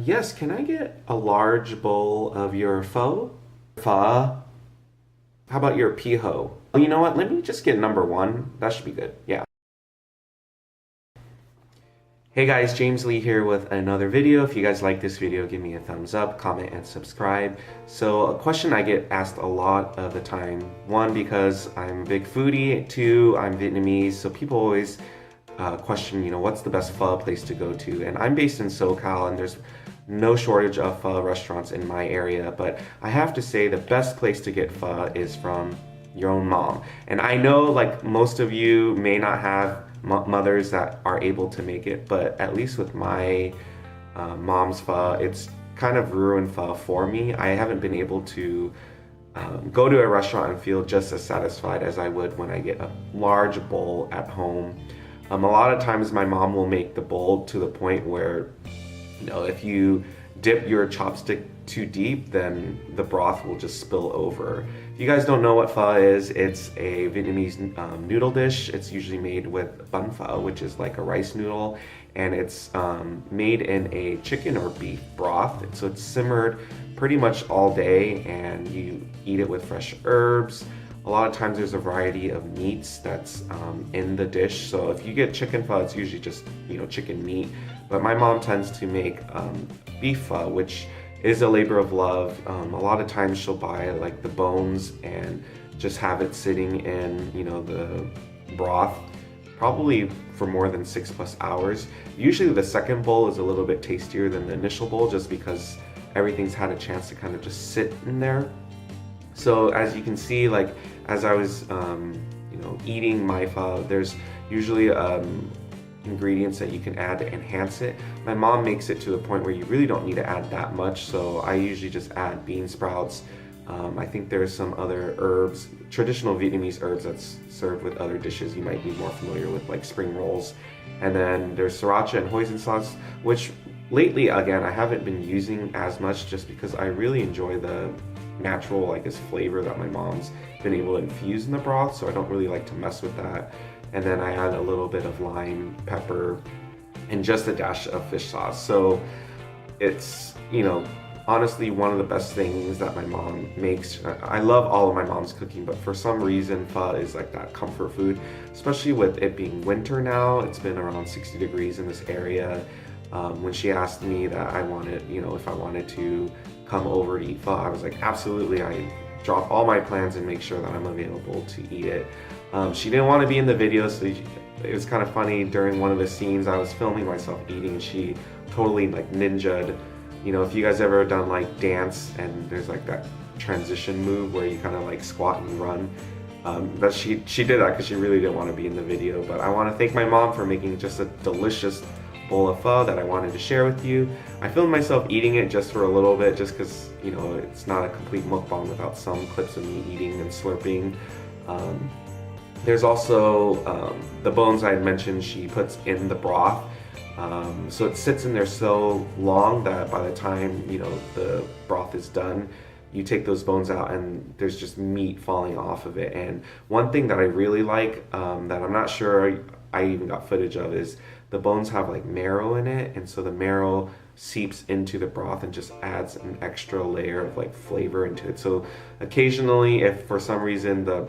Yes, can I get a large bowl of your pho? Pho? How about your piho? Oh, you know what? Let me just get number one. That should be good. Yeah. Hey guys, James Lee here with another video. If you guys like this video, give me a thumbs up, comment, and subscribe. So a question I get asked a lot of the time, one, because I'm a big foodie, two, I'm Vietnamese, so people always question, what's the best pho place to go to? And I'm based in SoCal, and there's no shortage of pho restaurants in my area, but I have to say the best place to get pho is from your own mom. And I know like most of you may not have mothers that are able to make it, but at least with my mom's pho, it's kind of ruined pho for me. I haven't been able to go to a restaurant and feel just as satisfied as I would when I get a large bowl at home. A lot of times my mom will make the bowl to the point where, if you dip your chopstick too deep, then the broth will just spill over. If you guys don't know what pho is, it's a Vietnamese noodle dish. It's usually made with bun pho, which is like a rice noodle, and it's made in a chicken or beef broth. So it's simmered pretty much all day, and you eat it with fresh herbs. A lot of times there's a variety of meats that's in the dish. So if you get chicken pho, it's usually just chicken meat. But my mom tends to make beef pho, which is a labor of love. A lot of times she'll buy like the bones and just have it sitting in the broth, probably for more than 6+ hours. Usually the second bowl is a little bit tastier than the initial bowl, just because everything's had a chance to kind of just sit in there. So as you can see, like as I was eating my pho, there's usually ingredients that you can add to enhance it. My mom makes it to a point where you really don't need to add that much, so I usually just add bean sprouts. I think there's some other herbs, traditional Vietnamese herbs that's served with other dishes you might be more familiar with, like spring rolls. And then there's sriracha and hoisin sauce, which lately, again, I haven't been using as much just because I really enjoy the natural, flavor that my mom's been able to infuse in the broth, so I don't really like to mess with that. And then I add a little bit of lime, pepper, and just a dash of fish sauce. So it's, honestly one of the best things that my mom makes. I love all of my mom's cooking, but for some reason pho is like that comfort food, especially with it being winter now. It's been around 60 degrees in this area. When she asked me that I wanted, if I wanted to come over to eat pho, I was like, absolutely. I drop all my plans and make sure that I'm available to eat it. She didn't want to be in the video, so it was kind of funny. During one of the scenes, I was filming myself eating, and she totally ninja'd. If you guys ever done dance and there's that transition move where you kind of squat and run, but she did that because she really didn't want to be in the video. But I want to thank my mom for making just a delicious bowl of pho that I wanted to share with you. I filmed myself eating it just for a little bit, just because it's not a complete mukbang without some clips of me eating and slurping. There's also the bones I had mentioned she puts in the broth. So it sits in there so long that by the time the broth is done, you take those bones out and there's just meat falling off of it. And one thing that I really like, that I'm not sure I even got footage of, is the bones have marrow in it, and so the marrow seeps into the broth and just adds an extra layer of flavor into it. So occasionally, if for some reason the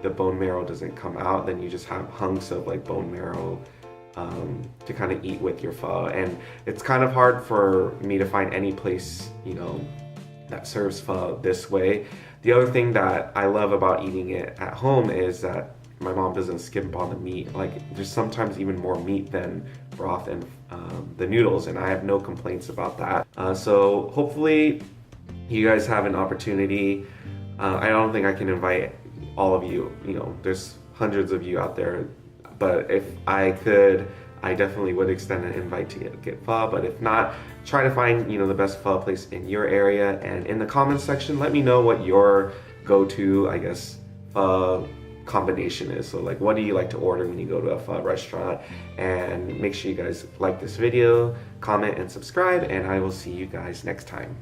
bone marrow doesn't come out, then you just have hunks of bone marrow to kind of eat with your pho. And it's kind of hard for me to find any place that serves pho this way. The other thing that I love about eating it at home is that my mom doesn't skimp on the meat. There's sometimes even more meat than broth and the noodles, and I have no complaints about that. So hopefully you guys have an opportunity. I don't think I can invite all of you, there's hundreds of you out there, but if I could, I definitely would extend an invite to get pho. But if not, try to find the best pho place in your area, and in the comments section let me know what your go-to, I guess, pho combination is. So what do you like to order when you go to a pho restaurant? And make sure you guys like this video, comment, and subscribe, and I will see you guys next time.